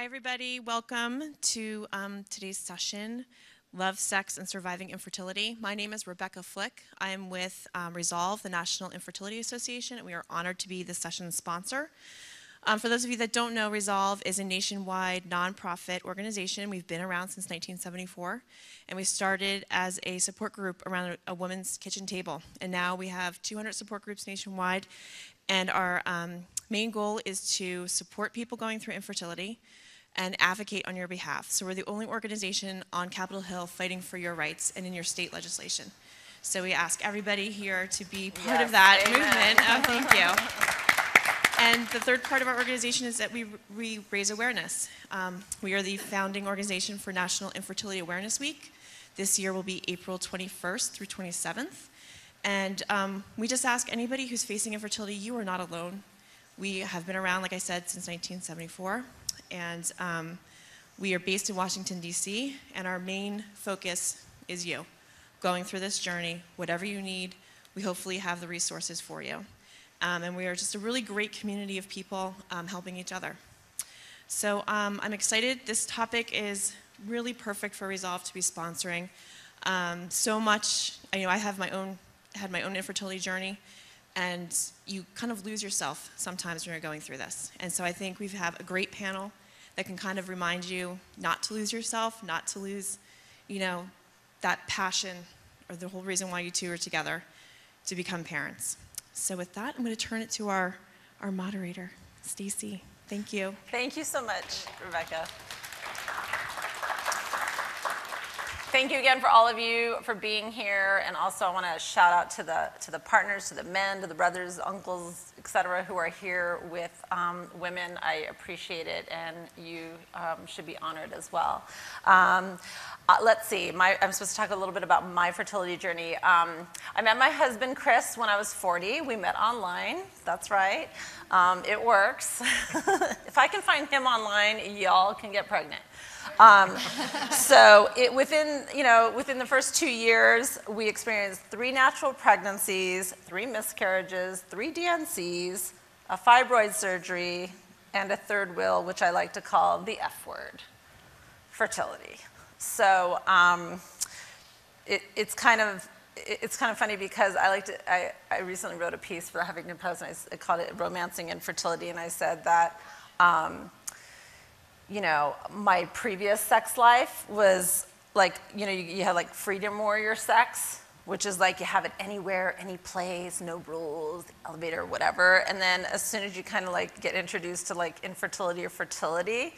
Hi, everybody. Welcome to today's session, Love, Sex, and Surviving Infertility. My name is Rebecca Flick. I am with Resolve, the National Infertility Association, and we are honored to be the session's sponsor. For those of you that don't know, Resolve is a nationwide nonprofit organization. We've been around since 1974, and we started as a support group around a women's kitchen table. And now we have 200 support groups nationwide, and our main goal is to support people going through infertility and advocate on your behalf. So we're the only organization on Capitol Hill fighting for your rights and in your state legislation. So we ask everybody here to be part of that movement. Oh, thank you. And the third part of our organization is that we raise awareness. We are the founding organization for National Infertility Awareness Week. This year will be April 21st through 27th. And we just ask anybody who's facing infertility, you are not alone. We have been around, like I said, since 1974. And we are based in Washington, D.C., and our main focus is you. Going through this journey, whatever you need, we hopefully have the resources for you. And we are just a really great community of people helping each other. So I'm excited. This topic is really perfect for Resolve to be sponsoring. So much, I had my own infertility journey, and you kind of lose yourself sometimes when you're going through this. And so I think we have a great panel that can kind of remind you not to lose yourself, not to lose, that passion or the whole reason why you two are together to become parents. So with that, I'm going to turn it to our moderator, Stacie. Thank you. Thank you so much, Rebecca. Thank you again for all of you for being here, and also I want to shout out to the partners, to the men, to the brothers, uncles, etc., who are here with women. I appreciate it, and you should be honored as well. Let's see. I'm supposed to talk a little bit about my fertility journey. I met my husband, Chris, when I was 40. We met online. That's right. It works. If I can find him online, y'all can get pregnant. So within the first 2 years, we experienced 3 natural pregnancies, 3 miscarriages, 3 DNCs, a fibroid surgery, and a third wheel, which I like to call the F word, fertility. So it's kind of funny because I recently wrote a piece for the Huffington Post, and I called it "Romancing Infertility," and I said that my previous sex life was like, you had like freedom warrior sex, which is like you have it anywhere, any place, no rules, elevator, whatever. And then as soon as you kind of like get introduced to like infertility or fertility,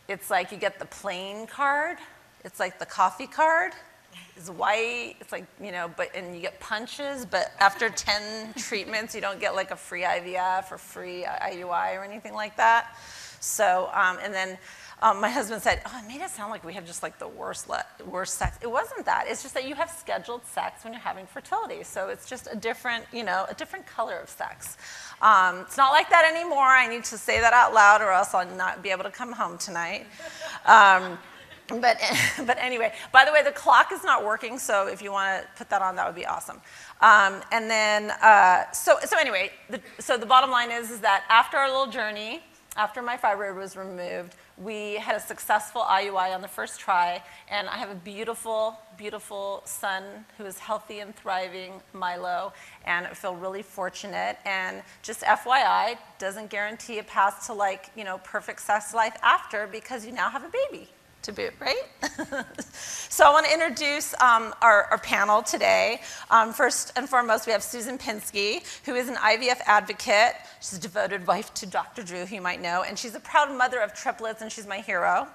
it's like you get the plain card. It's like the coffee card. It's white. It's like, and you get punches, but after 10 treatments, you don't get like a free IVF or free IUI or anything like that. So, and then my husband said, "Oh, it made it sound like we had just like the worst sex." It wasn't that. It's just that you have scheduled sex when you're having fertility. So it's just a different color of sex. It's not like that anymore. I need to say that out loud, or else I'll not be able to come home tonight. But anyway, by the way, the clock is not working, so if you want to put that on, that would be awesome. And then, so anyway, so the bottom line is that after our little journey, after my fibroid was removed, we had a successful IUI on the first try, and I have a beautiful, beautiful son who is healthy and thriving, Milo, and I feel really fortunate. And just FYI, doesn't guarantee a path to perfect sex life after, because you now have a baby to boot, right? So I want to introduce our panel today. First and foremost, we have Susan Pinsky, who is an IVF advocate. She's a devoted wife to Dr. Drew, who you might know, and she's a proud mother of triplets, and she's my hero.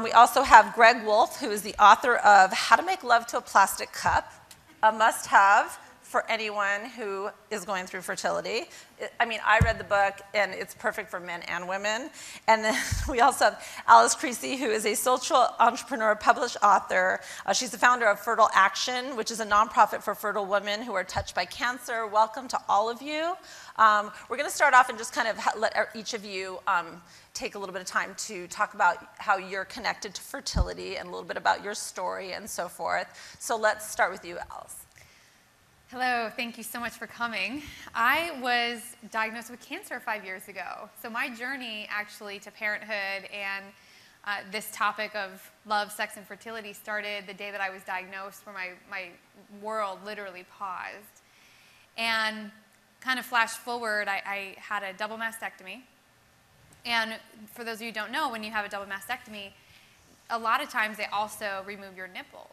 We also have Greg Wolfe, who is the author of How to Make Love to a Plastic Cup, a must-have for anyone who is going through fertility. I read the book, and it's perfect for men and women. And then we also have Alice Crisci, who is a social entrepreneur, published author. She's the founder of Fertile Action, which is a nonprofit for fertile women who are touched by cancer. Welcome to all of you. We're going to start off and just kind of let each of you take a little bit of time to talk about how you're connected to fertility and a little bit about your story and so forth. So let's start with you, Alice. Hello, thank you so much for coming. I was diagnosed with cancer 5 years ago. So my journey actually to parenthood and this topic of love, sex, and fertility started the day that I was diagnosed, where my world literally paused. And kind of flash forward, I had a double mastectomy. And for those of you who don't know, when you have a double mastectomy, a lot of times they also remove your nipples.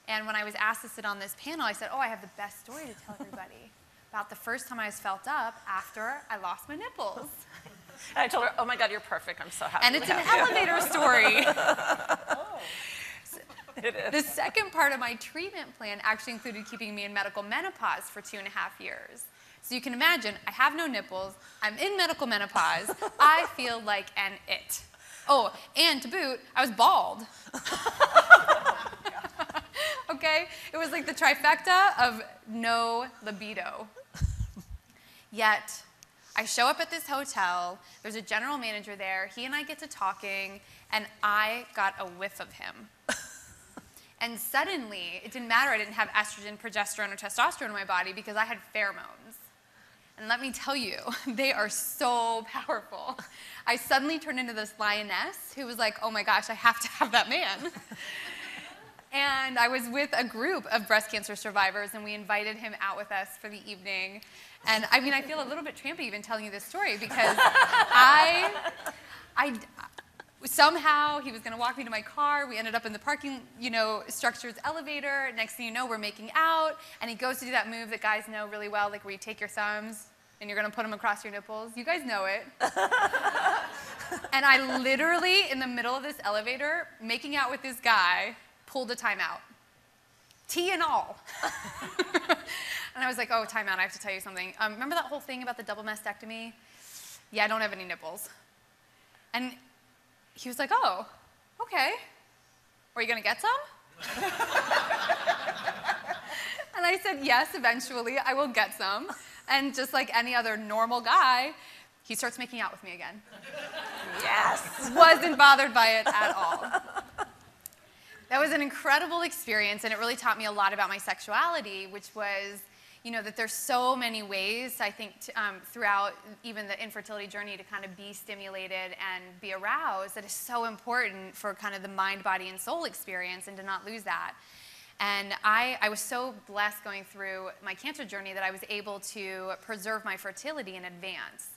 And when I was asked to sit on this panel, I said, oh, I have the best story to tell everybody about the first time I was felt up after I lost my nipples. And I told her, oh my God, you're perfect. I'm so happy. And it's an elevator story. Oh. It is. The second part of my treatment plan actually included keeping me in medical menopause for 2.5 years. So you can imagine, I have no nipples, I'm in medical menopause, I feel like an it. Oh, and to boot, I was bald. Okay? It was like the trifecta of no libido. Yet, I show up at this hotel, there's a general manager there, he and I get to talking, and I got a whiff of him. And suddenly, it didn't matter I didn't have estrogen, progesterone, or testosterone in my body because I had pheromones. And let me tell you, they are so powerful. I suddenly turned into this lioness who was like, oh my gosh, I have to have that man. And I was with a group of breast cancer survivors, and we invited him out with us for the evening. And I mean, I feel a little bit trampy even telling you this story because somehow he was going to walk me to my car. We ended up in the parking, structure's elevator. Next thing you know, we're making out. And he goes to do that move that guys know really well, like where you take your thumbs and you're going to put them across your nipples. You guys know it. And I literally, in the middle of this elevator, making out with this guy, pulled a timeout. Tea and all. And I was like, oh, timeout, I have to tell you something. Remember that whole thing about the double mastectomy? Yeah, I don't have any nipples. And he was like, oh, okay. Are you going to get some? And I said, yes, eventually, I will get some. And just like any other normal guy, he starts making out with me again. Yes. Wasn't bothered by it at all. That was an incredible experience, and it really taught me a lot about my sexuality, which was, that there's so many ways, I think, throughout even the infertility journey to kind of be stimulated and be aroused that is so important for kind of the mind, body, and soul experience, and to not lose that. And I was so blessed going through my cancer journey that I was able to preserve my fertility in advance.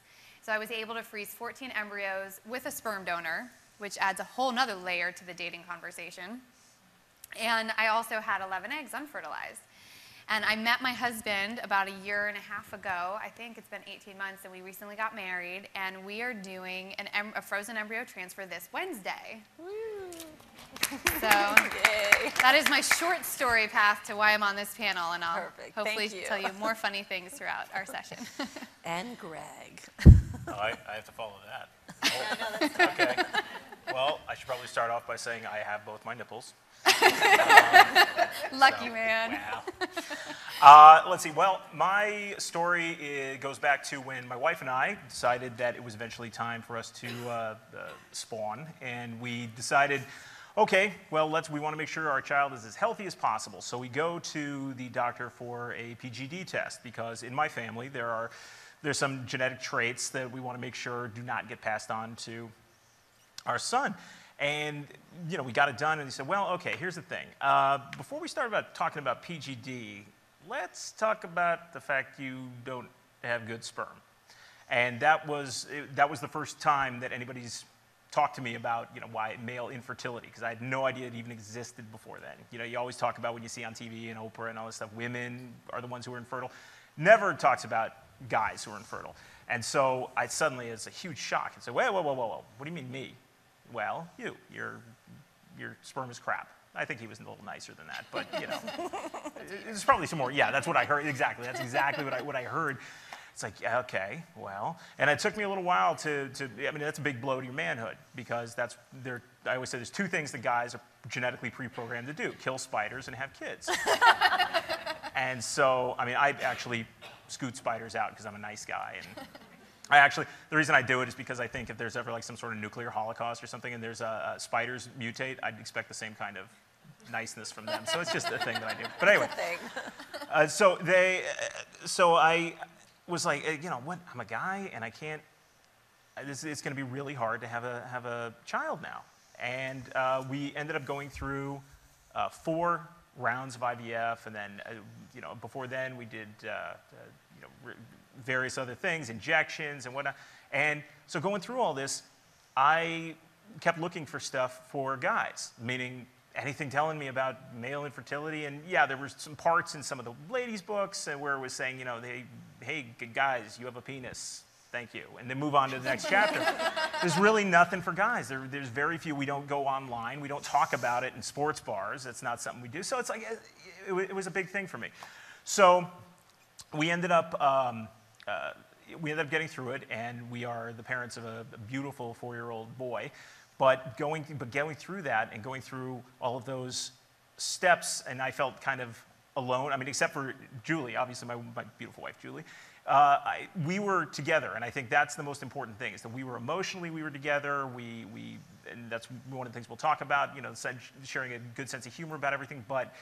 So I was able to freeze 14 embryos with a sperm donor, which adds a whole nother layer to the dating conversation. And I also had 11 eggs unfertilized. And I met my husband about 1.5 years ago. I think it's been 18 months, and we recently got married. And we are doing a frozen embryo transfer this Wednesday. Woo. So that is my short story path to why I'm on this panel. And I'll hopefully tell you more funny things throughout our session. And Greg. Oh, I have to follow that. Oh. Okay. Well, I should probably start off by saying I have both my nipples. Lucky man. Wow. Let's see. Well, my story goes back to when my wife and I decided that it was eventually time for us to spawn, and we decided, okay, well, we want to make sure our child is as healthy as possible. So we go to the doctor for a PGD test because in my family there's some genetic traits that we want to make sure do not get passed on to our son. And, we got it done, and he said, well, okay, here's the thing. Before we start talking about PGD, let's talk about the fact you don't have good sperm. And that was the first time that anybody's talked to me about, why male infertility, because I had no idea it even existed before then. You always talk about when you see on TV and Oprah and all this stuff, women are the ones who are infertile. Never talks about guys who are infertile. And so I suddenly, it's a huge shock, and say, whoa, what do you mean me? Well, your sperm is crap. I think he was a little nicer than that, but there's probably some more. Yeah, that's what I heard. Exactly, that's exactly what I heard. It's like, yeah, okay, well, and it took me a little while that's a big blow to your manhood because I always say there's two things that guys are genetically pre-programmed to do: kill spiders and have kids. And so, I actually scoot spiders out because I'm a nice guy. And the reason I do it is because I think if there's ever like some sort of nuclear holocaust or something and there's spiders mutate, I'd expect the same kind of niceness from them. So it's just a thing that I do. But anyway, so I was like, what? I'm a guy and I can't. It's going to be really hard to have a child now. And we ended up going through 4 rounds of IVF, and then, before then we did, various other things, injections and whatnot. And so going through all this, I kept looking for stuff for guys, meaning anything telling me about male infertility. And yeah, there were some parts in some of the ladies' books where it was saying, hey, guys, you have a penis. Thank you. And then move on to the next chapter. There's really nothing for guys. There's very few. We don't go online. We don't talk about it in sports bars. That's not something we do. So it's like, it was a big thing for me. So we ended up getting through it, and we are the parents of a beautiful 4-year-old boy. But going through that and going through all of those steps, and I felt kind of alone. I mean, except for Julie, obviously my beautiful wife, Julie. We were together, and I think that's the most important thing, is that we were together. And that's one of the things we'll talk about, sharing a good sense of humor about everything. But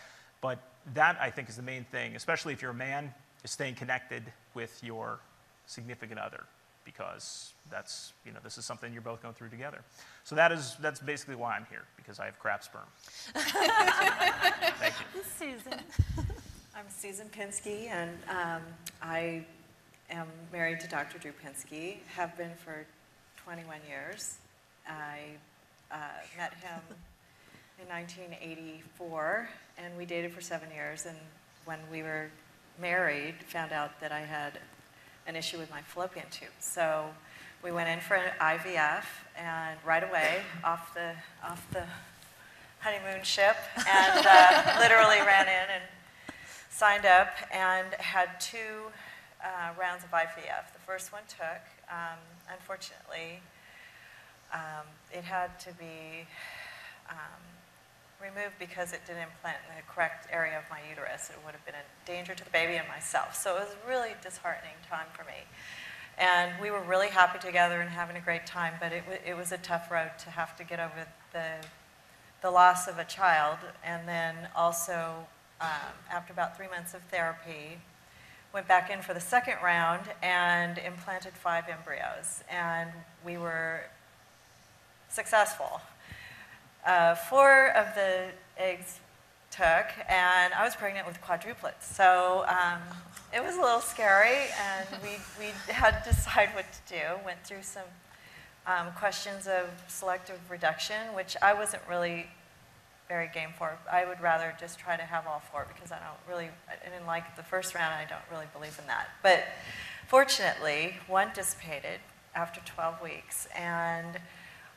that, I think, is the main thing, especially if you're a man, is staying connected with your significant other, because that's, this is something you're both going through together. So that's basically why I'm here, because I have crap sperm. Thank you. Susan. I'm Susan Pinsky, and I am married to Dr. Drew Pinsky, have been for 21 years. I met him in 1984, and we dated for 7 years, and when we were married, found out that I had an issue with my fallopian tube. So we went in for an IVF, and right away, off the honeymoon ship, and literally ran in and signed up and had 2 rounds of IVF. The first one took. Unfortunately, it had to be removed because it didn't implant in the correct area of my uterus. It would have been a danger to the baby and myself. So it was a really disheartening time for me. And we were really happy together and having a great time, but it was a tough road to have to get over the loss of a child. And then also, after about 3 months of therapy, went back in for the second round and implanted 5 embryos. And we were successful. 4 of the eggs took, and I was pregnant with quadruplets. So it was a little scary, and we had to decide what to do. Went through some questions of selective reduction, which I wasn't really very game for. I would rather just try to have all 4, because I didn't like the first round, and I don't really believe in that. But fortunately, 1 dissipated after 12 weeks, and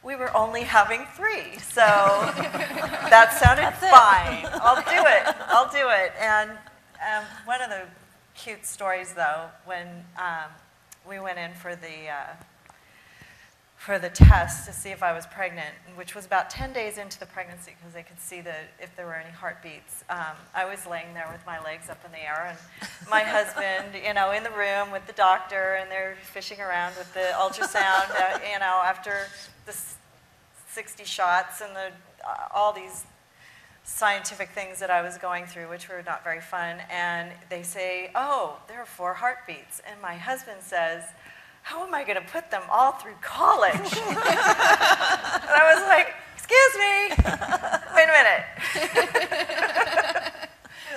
we were only having 3, so that sounded fine. I'll do it. And one of the cute stories, though, when we went in for the test to see if I was pregnant, which was about 10 days into the pregnancy, because they could see if there were any heartbeats. I was laying there with my legs up in the air, and my husband, in the room with the doctor, and they're fishing around with the ultrasound, after the 60 shots and all these scientific things that I was going through, which were not very fun. And they say, "Oh, there are 4 heartbeats." And my husband says, "How am I going to put them all through college?" And I was like, "Excuse me, wait a minute.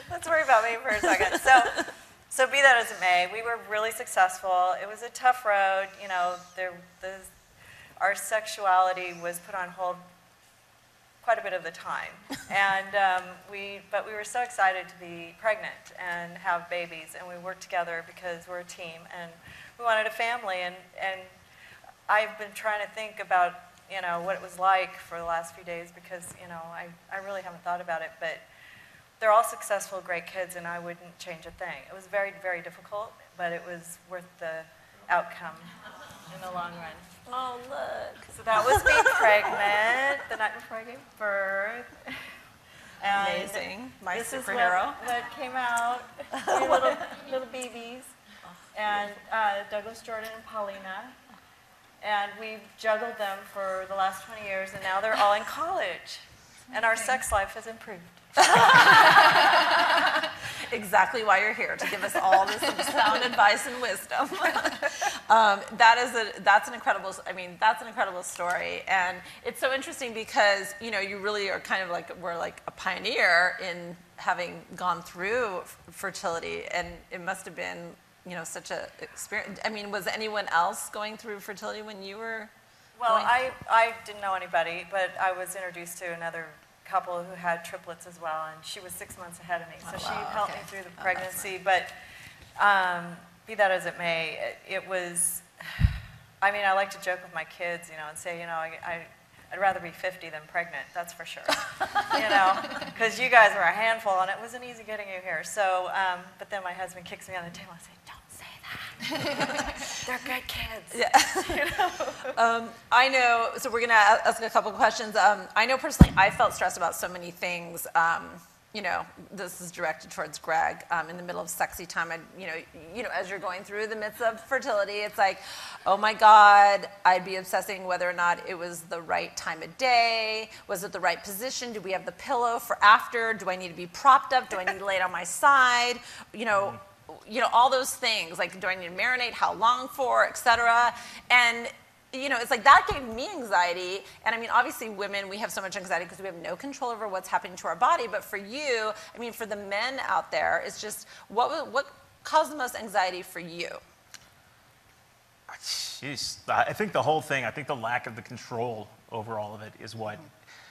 Let's worry about me for a second." So be that as it may, we were really successful. It was a tough road. Our sexuality was put on hold quite a bit of the time. And but we were so excited to be pregnant and have babies, and we worked together because we're a team, and we wanted a family. And I've been trying to think about, what it was like for the last few days, because, I really haven't thought about it, but they're all successful, great kids, and I wouldn't change a thing. It was very, very difficult, but it was worth the outcome in the long run. Oh, look. So that was me pregnant the night before I gave birth. And amazing. My this superhero. Is what came out. little babies. And Douglas, Jordan, and Paulina. And we've juggled them for the last 20 years, and now they're all in college. And our sex life has improved. exactly why you're here, to give us all this sound advice and wisdom. That's an incredible story. And it's so interesting because, you really are kind of we're like a pioneer in having gone through fertility, and it must have been, such a experience. I mean, was anyone else going through fertility when you were? Well, I didn't know anybody, but I was introduced to another couple who had triplets as well, and she was 6 months ahead of me, so she helped me through the pregnancy. But be that as it may, it was, I mean, I like to joke with my kids, and say, I'd rather be 50 than pregnant, that's for sure. Because you guys were a handful, and it wasn't easy getting you here. So, but then my husband kicks me on the table and says, don't say that. They're good kids. Yeah. I know, so we're going to ask a couple questions. I know personally I felt stressed about so many things. This is directed towards Greg. In the middle of sexy time, as you're going through the midst of fertility, it's like, oh my God, I'd be obsessing whether or not it was the right time of day. Was it the right position? Do we have the pillow for after? Do I need to be propped up? Do I need to lay it on my side? All those things. Like, do I need to marinate? How long for? Et cetera. And it's like that gave me anxiety. And I mean, obviously women, we have so much anxiety because we have no control over what's happening to our body. But for you, I mean, for the men out there, it's just, what caused the most anxiety for you? Jeez, I think the whole thing, I think the lack of the control over all of it is what,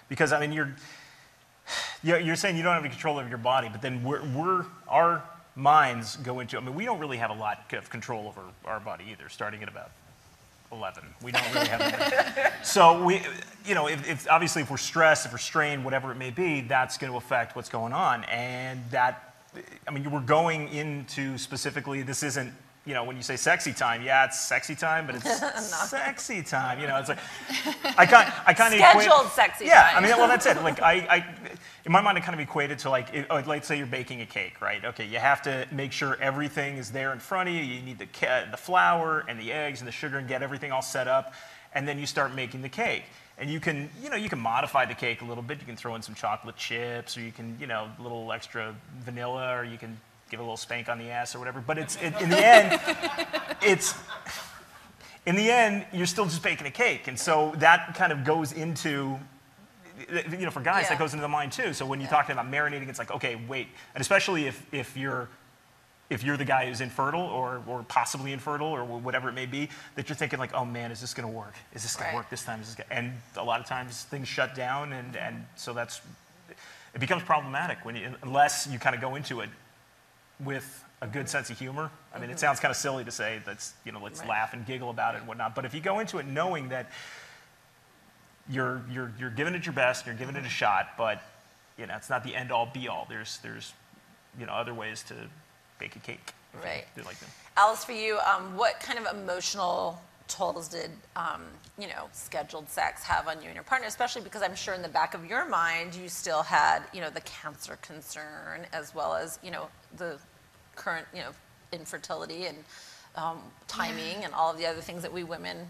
because I mean, you're saying you don't have any control over your body, but then our minds go into, I mean, we don't really have a lot of control over our body either, starting at about 11. We don't really have that. So if obviously if we're stressed, if we're strained, whatever it may be, that's going to affect what's going on. And that, I mean, we're going into specifically, this isn't, when you say sexy time, yeah, it's sexy time, but it's sexy time. It's like, I kind of scheduled sexy time. Yeah, I mean, well, that's it. Like, in my mind, I kind of equate it to let's say you're baking a cake, right? Okay, you have to make sure everything is there in front of you. You need the flour and the eggs and the sugar and get everything all set up, and then you start making the cake. And you can modify the cake a little bit. You can throw in some chocolate chips, or you can, a little extra vanilla, or you can give a little spank on the ass or whatever. But in the end, you're still just baking a cake. And so that kind of goes into, for guys, that goes into the mind too. So when you're talking about marinating, it's like, okay, wait. And especially if you're the guy who's infertile or possibly infertile or whatever it may be, that you're thinking like, oh man, is this going to work? Is this going to work this time? And a lot of times things shut down, and so it becomes problematic unless you kind of go into it with a good sense of humor. I mean, it sounds kind of silly to say let's laugh and giggle about it and whatnot, but if you go into it knowing that you're giving it your best, you're giving it a shot, but it's not the end all be all. There's other ways to bake a cake. Right. Do like that. Alice, for you, what kind of emotional tolls did scheduled sex have on you and your partner, especially because I'm sure in the back of your mind you still had the cancer concern as well as the current infertility and timing and all of the other things that we women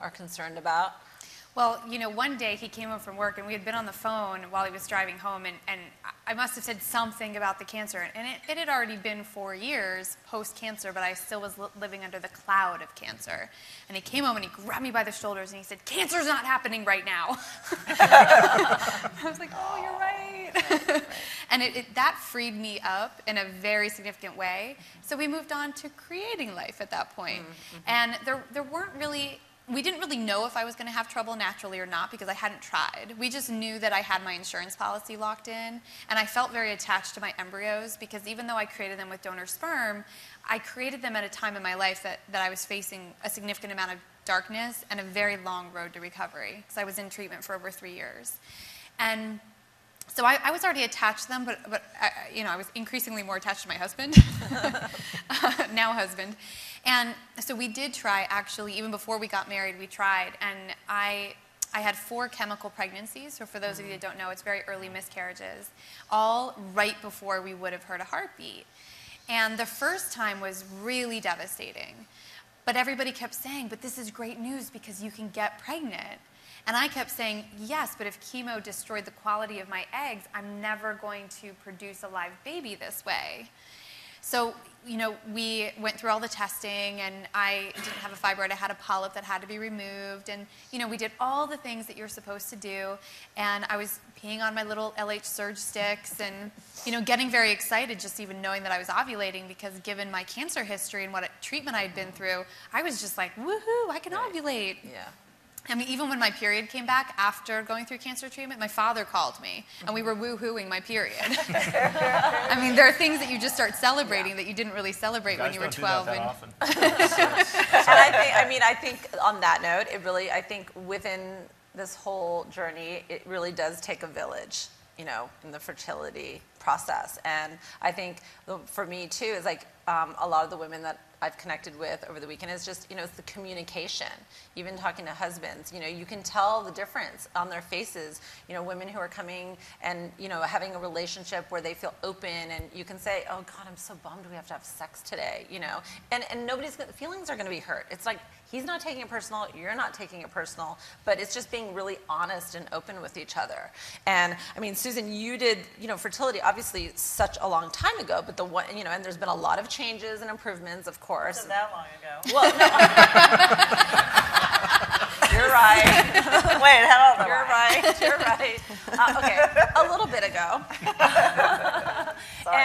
are concerned about? Well, one day he came home from work and we had been on the phone while he was driving home, and I must have said something about the cancer. And it had already been 4 years post-cancer, but I still was living under the cloud of cancer. And he came home and he grabbed me by the shoulders and he said, "Cancer's not happening right now." I was like, oh, you're right. And that freed me up in a very significant way. So we moved on to creating life at that point. And there weren't really... We didn't really know if I was going to have trouble naturally or not because I hadn't tried. We just knew that I had my insurance policy locked in, and I felt very attached to my embryos because even though I created them with donor sperm, I created them at a time in my life that I was facing a significant amount of darkness and a very long road to recovery because I was in treatment for over 3 years. And so I was already attached to them, but I was increasingly more attached to my husband, now husband. And so we did try, actually, even before we got married, we tried. And I had 4 chemical pregnancies. So for those of you that don't know, it's very early miscarriages, all right before we would have heard a heartbeat. And the first time was really devastating. But everybody kept saying, but this is great news because you can get pregnant. And I kept saying, yes, but if chemo destroyed the quality of my eggs, I'm never going to produce a live baby this way. So, you know, we went through all the testing, and I didn't have a fibroid. I had a polyp that had to be removed. And, you know, we did all the things that you're supposed to do. And I was peeing on my little LH surge sticks and, you know, getting very excited just even knowing that I was ovulating, because given my cancer history and what treatment I had been through, I was just like, woohoo, I can ovulate. Yeah. I mean, even when my period came back after going through cancer treatment, my father called me, and we were woo-hooing my period. I mean, there are things that you just start celebrating that you didn't really celebrate when you were 12. Guys don't do that often. And I think on that note, I think within this whole journey, it really does take a village, you know, in the fertility process. And I think for me too, is like a lot of the women that I've connected with over the weekend is just, you know, it's the communication. Even talking to husbands, you know, you can tell the difference on their faces. You know, women who are coming and, you know, having a relationship where they feel open, and you can say, oh God, I'm so bummed we have to have sex today, you know. And nobody's, feelings are gonna be hurt. It's like, he's not taking it personal, you're not taking it personal, but it's just being really honest and open with each other. And I mean, Susan, you did, you know, fertility obviously such a long time ago, but the one, you know, and there's been a lot of changes and improvements, of course. Wasn't that long ago. Well, no. You're right. Wait, how old am You're I? right. You're right. Okay, a little bit ago. Sorry.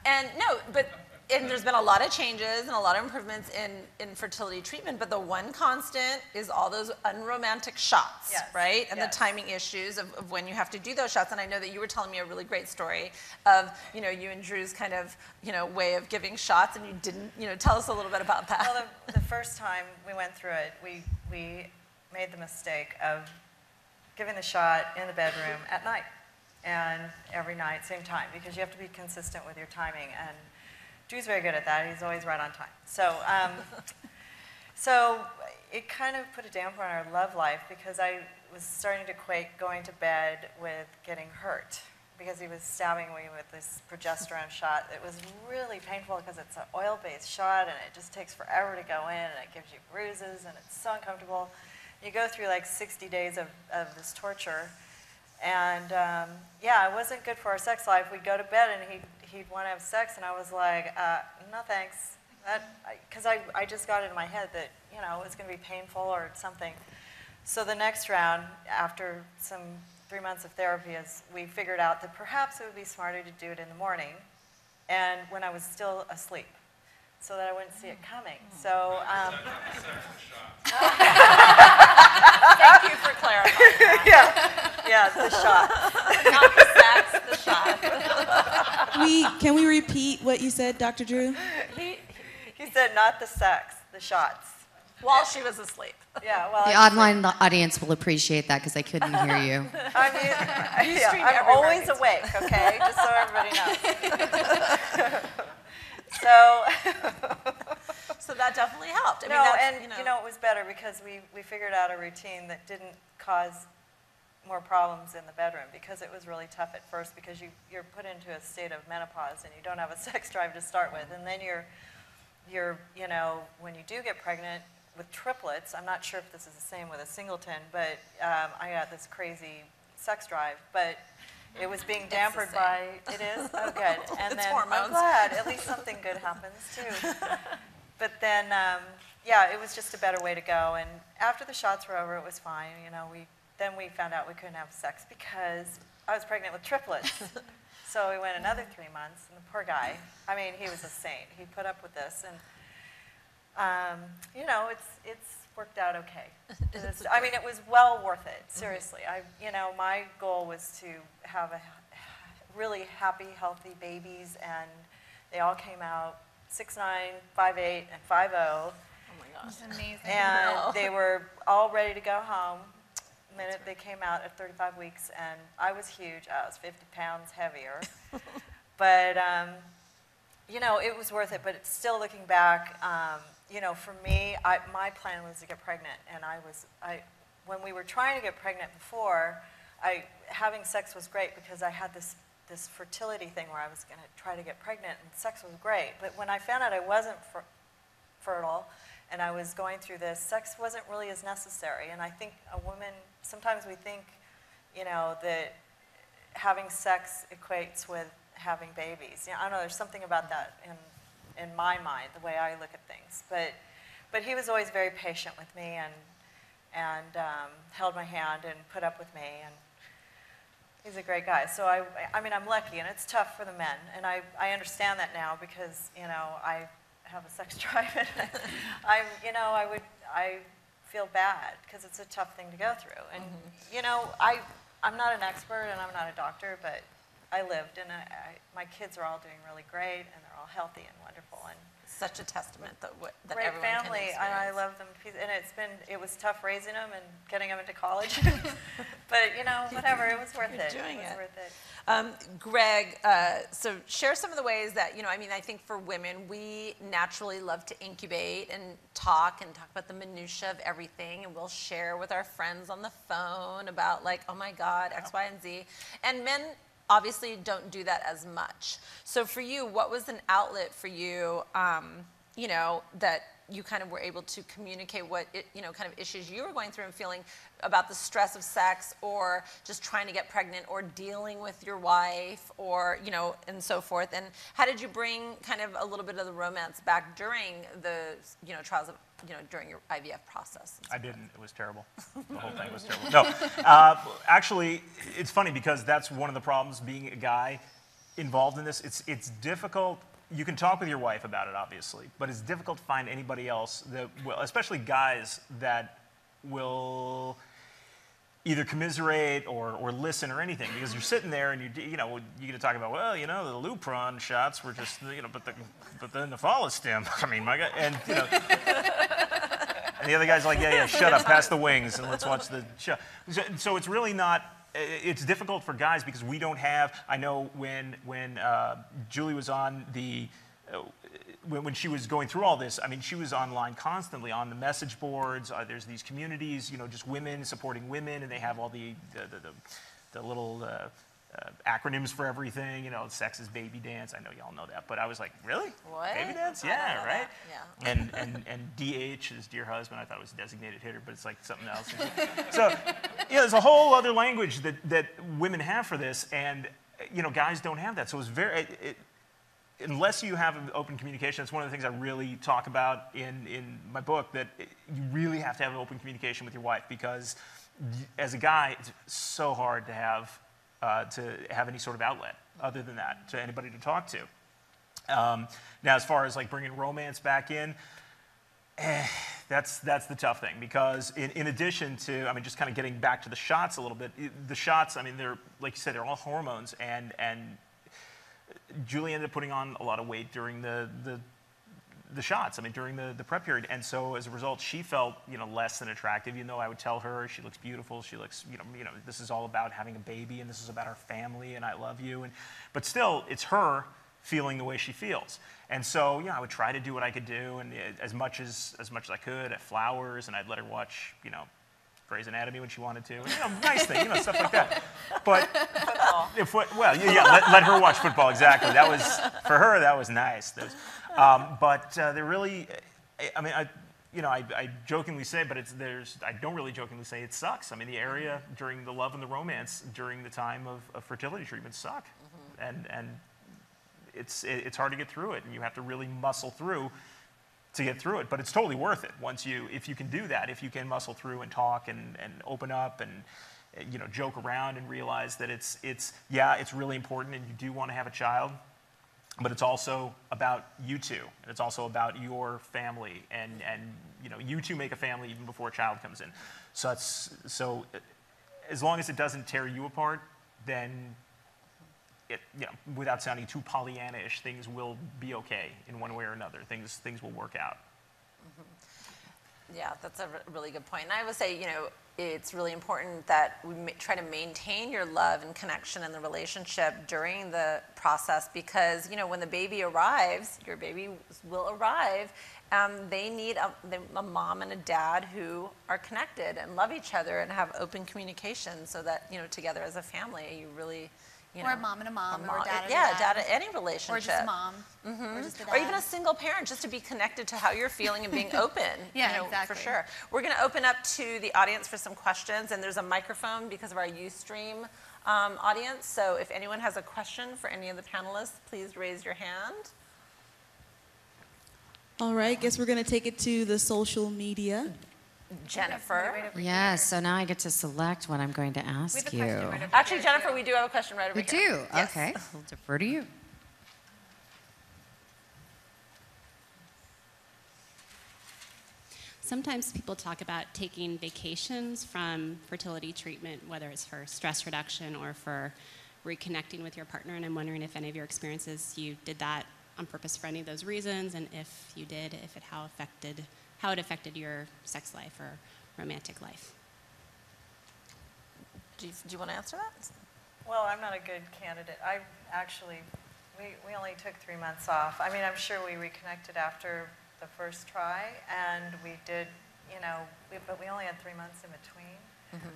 And no, but. And there's been a lot of changes and a lot of improvements in fertility treatment, but the one constant is all those unromantic shots, Yes. right? And Yes. the timing issues of when you have to do those shots. And I know that you were telling me a really great story of, you know, you and Drew's kind of, you know, way of giving shots, and you didn't, you know, tell us a little bit about that. Well, the first time we went through it, we made the mistake of giving the shot in the bedroom at night, and every night, same time, because you have to be consistent with your timing. And Drew's very good at that. He's always right on time. So, so it kind of put a damper on our love life, because I was starting to equate going to bed with getting hurt, because he was stabbing me with this progesterone shot. It was really painful because it's an oil-based shot, and it just takes forever to go in, and it gives you bruises, and it's so uncomfortable. You go through like 60 days of this torture. And yeah, it wasn't good for our sex life. We'd go to bed and he'd want to have sex, and I was like, no thanks. Because I just got it in my head that, you know, it was going to be painful or something. So the next round, after some 3 months of therapy, we figured out that perhaps it would be smarter to do it in the morning, and when I was still asleep, so that I wouldn't see it coming. So. Thank you for clarifying that. Yeah, the shot. Not the sex, the shot. Can we repeat what you said, Dr. Drew? He said not the sex, the shots. While she was asleep. Yeah, well. The online audience will appreciate that, because I couldn't hear you. I mean, yeah, I'm always awake, okay? Just so everybody knows. So that definitely helped. I mean, no, that's, and you know, it was better because we figured out a routine that didn't cause more problems in the bedroom, because it was really tough at first, because you're put into a state of menopause and you don't have a sex drive to start with, and then you're you know, when you do get pregnant with triplets, I'm not sure if this is the same with a singleton, but I got this crazy sex drive, but it was being dampered by, it is? Oh, good. And It's then hormones. I'm glad, at least something good happens too. But then, yeah, it was just a better way to go. And after the shots were over, it was fine. You know, then we found out we couldn't have sex because I was pregnant with triplets. So we went another 3 months, and the poor guy, I mean, he was a saint. He put up with this, and you know, it's worked out okay. I mean, it was well worth it. Seriously, you know, my goal was to have a really happy, healthy babies, and they all came out 6'9", 5'8", and 5'0". Oh my gosh. It's amazing. And they were all ready to go home the minute they came out at 35 weeks, and I was huge. I was 50 pounds heavier. But, you know, it was worth it. But it's still, looking back, you know, for me, my plan was to get pregnant. And when we were trying to get pregnant before, having sex was great, because I had this fertility thing where I was going to try to get pregnant, and sex was great. But when I found out I wasn't fertile, and I was going through this, sex wasn't really as necessary. And I think a woman, sometimes we think, you know, that having sex equates with having babies. You know, I don't know, there's something about that in my mind, the way I look at things. But he was always very patient with me and held my hand and put up with me. And he's a great guy. So I mean, I'm lucky, and it's tough for the men. And I understand that now because, you know, I have a sex drive. And you know, I feel bad because it's a tough thing to go through. And, you know, I'm not an expert and I'm not a doctor, but I lived, and my kids are all doing really great, and they're all healthy and wonderful. And Such a testament that great everyone family, can and I experience. love them. And it was tough raising them and getting them into college, but you know, whatever, it was worth it. Doing It was it. worth it. Greg, so share some of the ways that, you know, I mean, I think for women, we naturally love to incubate and talk about the minutia of everything, and we'll share with our friends on the phone about, like, oh my God, X, Y, and Z. And men obviously don't do that as much. So for you, what was an outlet for you, you know, that you kind of were able to communicate what, you know, kind of issues you were going through and feeling about the stress of sex, or just trying to get pregnant, or dealing with your wife, or, you know, and so forth. And how did you bring kind of a little bit of the romance back during the, you know, trials of, you know, during your IVF process? I didn't. It was terrible. The whole thing was terrible. No, actually, it's funny because that's one of the problems being a guy involved in this. It's difficult. You can talk with your wife about it, obviously, but it's difficult to find anybody else that will, especially guys, that will either commiserate or listen or anything, because you're sitting there and you know, you're going to talk about, well, you know, the Lupron shots were just, you know, but then the follistim, I mean, my God, and, you know, and the other guy's like, yeah, shut up, pass the wings, and let's watch the show. So it's really not, it's difficult for guys because we don't have, I know when Julie was on the, when she was going through all this, I mean, she was online constantly on the message boards. There's these communities, you know, just women supporting women, and they have all the little acronyms for everything. You know, sex is baby dance. I know y'all know that, but I was like, really? What? Baby dance? I don't Yeah, know right. that. Yeah. And DH is dear husband. I thought it was designated hitter, but it's like something else. So, yeah, there's a whole other language that women have for this, and you know, guys don't have that. So it's very. Unless you have an open communication, that's one of the things I really talk about in my book, that you really have to have an open communication with your wife, because as a guy, it's so hard to have any sort of outlet other than that, to anybody to talk to. Now, as far as like bringing romance back in, that's the tough thing, because in addition to, I mean, just kind of getting back to the shots a little bit, the shots, I mean, they're, like you said, they're all hormones, and Julie ended up putting on a lot of weight during the shots, I mean, during the prep period. And so as a result, she felt, you know, less than attractive, even though I would tell her she looks beautiful, she looks, you know, this is all about having a baby, and this is about our family, and I love you. But still, it's her feeling the way she feels. And so, you know, I would try to do what I could do, and as much as I could, at flowers, and I'd let her watch, you know, Grey's Anatomy when she wanted to, and, you know, nice thing, you know, stuff like that. But well, yeah, let her watch football, exactly. That was, for her, that was nice. But they're really, I mean, I jokingly say, but I don't really jokingly say it sucks. I mean, the area during the love and the romance during the time of fertility treatments suck, and it's hard to get through it, and you have to really muscle through to get through it, but it's totally worth it if you can do that, if you can muscle through and talk and open up and, you know, joke around and realize that it's really important, and you do want to have a child, but it's also about you two, and it's also about your family, and you know, you two make a family even before a child comes in. So as long as it doesn't tear you apart, then you know, without sounding too Pollyanna-ish, things will be okay in one way or another. Things will work out. Yeah, that's a really good point. And I would say, you know, it's really important that we try to maintain your love and connection in the relationship during the process, because, you know, when the baby arrives, your baby will arrive, they need a mom and a dad who are connected and love each other and have open communication, so that, you know, together as a family, you really, you Or know, a mom and a mom, a or a dad and a yeah, dad. any relationship. Or just a mom. Or just a dad. Or even a single parent, just to be connected to how you're feeling and being open. Yeah, you know, exactly. For sure. We're going to open up to the audience for some questions, and there's a microphone because of our Ustream audience. So if anyone has a question for any of the panelists, please raise your hand. All right, guess we're going to take it to the social media. Jennifer. Yeah, so now I get to select what I'm going to We have ask a question you. right over Actually, here, Jennifer, too. we do have a question right over We here. do? Yes. Okay, we'll defer to you. Sometimes people talk about taking vacations from fertility treatment, whether it's for stress reduction or for reconnecting with your partner, and I'm wondering if any of your experiences, you did that on purpose for any of those reasons, and if you did, how it affected your sex life or romantic life. Do you want to answer that? Well, I'm not a good candidate. I actually, we only took 3 months off. I mean, I'm sure we reconnected after the first try, and we did, you know, but we only had 3 months in between.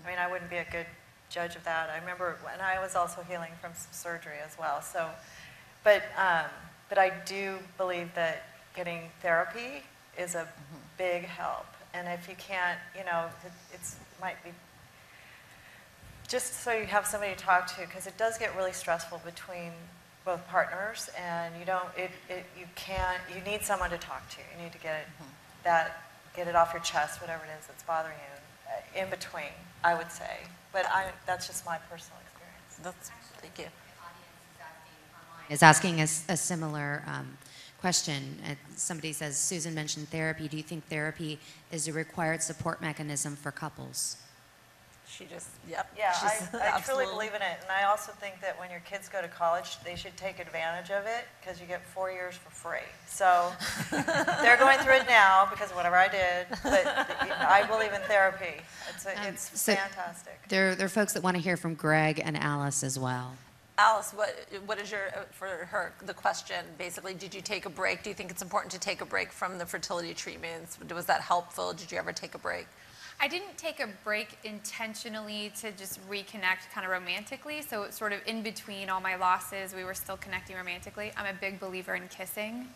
I mean, I wouldn't be a good judge of that. I remember when I was also healing from some surgery as well. So, but I do believe that getting therapy is a big help. And if you can't, you know, might be just so you have somebody to talk to, because it does get really stressful between both partners, and you need someone to talk to. You need to get it off your chest, whatever it is that's bothering you, in between, I would say. But that's just my personal experience. Thank you. Is asking a similar question. Somebody says, Susan mentioned therapy. Do you think therapy is a required support mechanism for couples? She just, yep. Yeah, I truly absolutely. believe in it. And I also think that when your kids go to college, they should take advantage of it, because you get 4 years for free. So they're going through it now because of whatever I did, but I believe in therapy. It's fantastic. There are folks that want to hear from Greg and Alice as well. Alice, what is the question, basically, did you take a break? Do you think it's important to take a break from the fertility treatments? Was that helpful? Did you ever take a break? I didn't take a break intentionally to just reconnect kind of romantically. So sort of in between all my losses, we were still connecting romantically. I'm a big believer in kissing,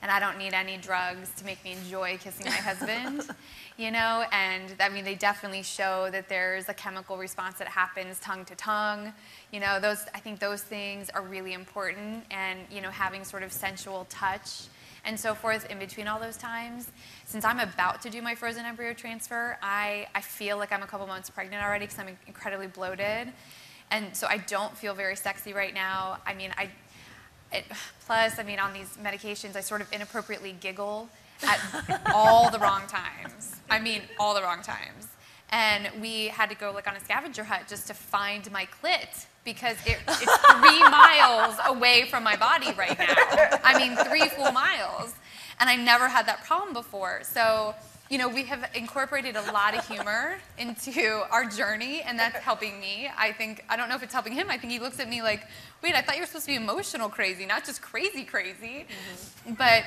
and I don't need any drugs to make me enjoy kissing my husband, you know? And I mean, they definitely show that there's a chemical response that happens tongue to tongue. You know, I think those things are really important, and, you know, having sort of sensual touch and so forth in between all those times. Since I'm about to do my frozen embryo transfer, I feel like I'm a couple months pregnant already because I'm incredibly bloated. And so I don't feel very sexy right now. I mean, plus, I mean, on these medications, I sort of inappropriately giggle at all the wrong times. I mean, all the wrong times. And we had to go like on a scavenger hunt just to find my clit, because it's 3 miles away from my body right now. I mean, 3 full miles. And I never had that problem before. So, you know, we have incorporated a lot of humor into our journey, and that's helping me. I don't know if it's helping him. I think he looks at me like, wait, I thought you were supposed to be emotional crazy, not just crazy crazy. But,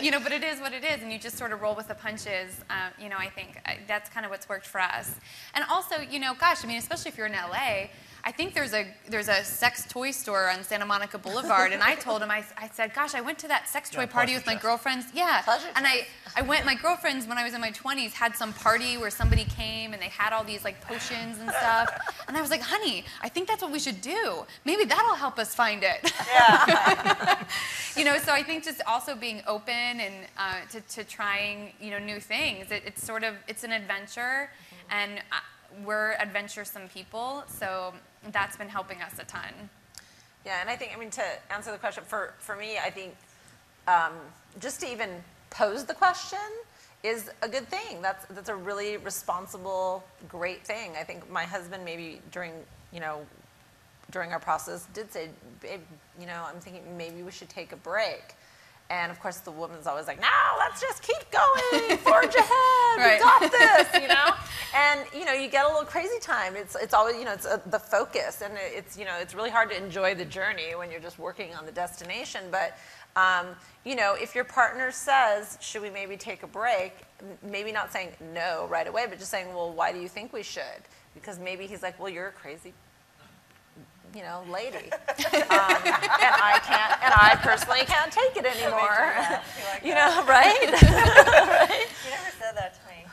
you know, but it is what it is, and you just sort of roll with the punches. You know, I think that's kind of what's worked for us. And also, you know, gosh, I mean, especially if you're in LA, I think there's a sex toy store on Santa Monica Boulevard, and I told him, I said, gosh, I went to that sex toy party with my girlfriends. Yeah, and I went, my girlfriends, when I was in my 20s, had some party where somebody came, and they had all these, like, potions and stuff. And I was like, honey, I think that's what we should do. Maybe that'll help us find it. Yeah. You know, so I think just also being open and to trying, you know, new things. It's an adventure, and we're adventuresome people, so that's been helping us a ton. Yeah, and I think, I mean, to answer the question, for me, I think just to even pose the question is a good thing. That's a really responsible, great thing. I think my husband maybe during our process did say, babe, you know, I'm thinking maybe we should take a break. And of course the woman's always like, no, let's just keep going, forge ahead, Right. we got this, you know? And, you know, you get a little crazy time. It's always, you know, it's the focus, and it's, you know, it's really hard to enjoy the journey when you're just working on the destination. But, you know, if your partner says, should we maybe take a break, maybe not saying no right away, but just saying, well, why do you think we should? Because maybe he's like, well, you're a crazy lady. And I personally can't take it anymore. Right? Right? You never said that to me.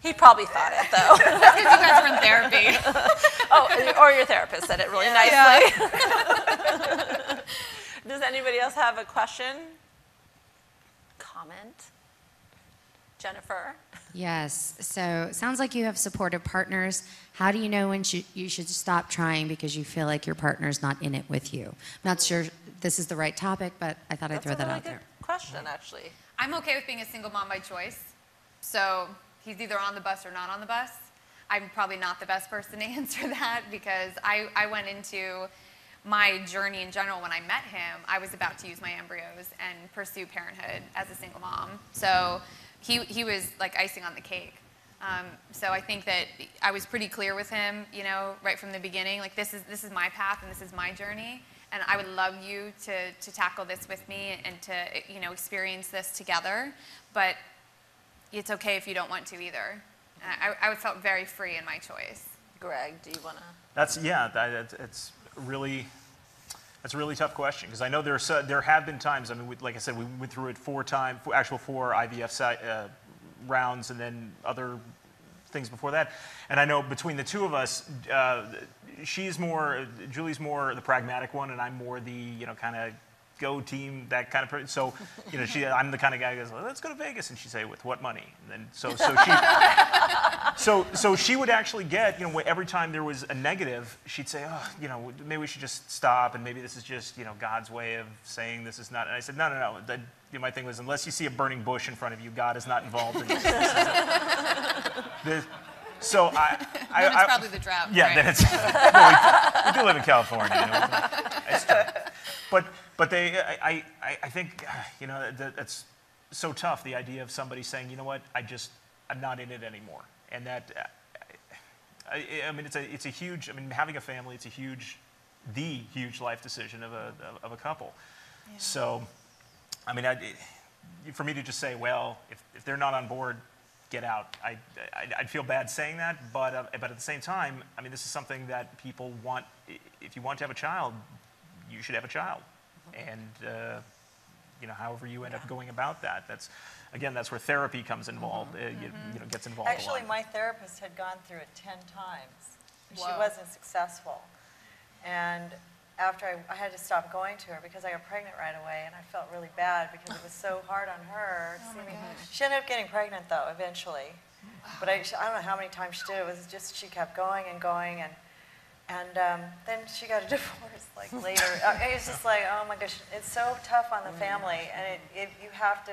He probably thought it, though. Because you guys were in therapy. Oh, or your therapist said it really nicely. Does anybody else have a question? Comment? Jennifer? Yes. So it sounds like you have supportive partners. How do you know when you should stop trying because you feel like your partner's not in it with you? I'm not sure this is the right topic, but I thought I'd throw that out there. That's a really good question, actually. I'm okay with being a single mom by choice. So he's either on the bus or not on the bus. I'm probably not the best person to answer that because I went into my journey in general when I met him. I was about to use my embryos and pursue parenthood as a single mom. So he was like icing on the cake. So I think that I was pretty clear with him, right from the beginning. Like this is my path and this is my journey, and I would love you to tackle this with me and to experience this together. But it's okay if you don't want to either. I felt very free in my choice. Greg, do you want to? That's a really tough question because I know there have been times. I mean, like I said, we went through it four IVF rounds and then other things before that. And I know between the two of us, Julie's more the pragmatic one, and I'm more the kind of go team, that kind of person. So I'm the kind of guy who goes, well, let's go to Vegas, and she'd say, with what money? And then so she would actually get every time there was a negative, she'd say, oh, maybe we should just stop, and maybe this is just God's way of saying this is not. And I said, no. My thing was, unless you see a burning bush in front of you, God is not involved in this. So it's probably the drought. Yeah, right? then it's we do live in California. It's true. But I think that's so tough. The idea of somebody saying, you know what, I'm not in it anymore, and that I mean it's a huge. I mean, having a family, it's the huge life decision of a couple. Yeah. So, I mean, for me to just say, well, if they're not on board, get out. I'd feel bad saying that, but at the same time, I mean, this is something that people want. If you want to have a child, you should have a child, and however you end up going about that, that's where therapy comes involved. Gets involved. Actually, a lot. my therapist had gone through it 10 times. She Whoa. wasn't successful, and after I had to stop going to her because I got pregnant right away, and I felt really bad because it was so hard on her. Oh my gosh. She ended up getting pregnant though eventually, but I don't know how many times she did. It was just she kept going and going, and then she got a divorce like later. It's just like, oh my gosh, it's so tough on the family, and you have to.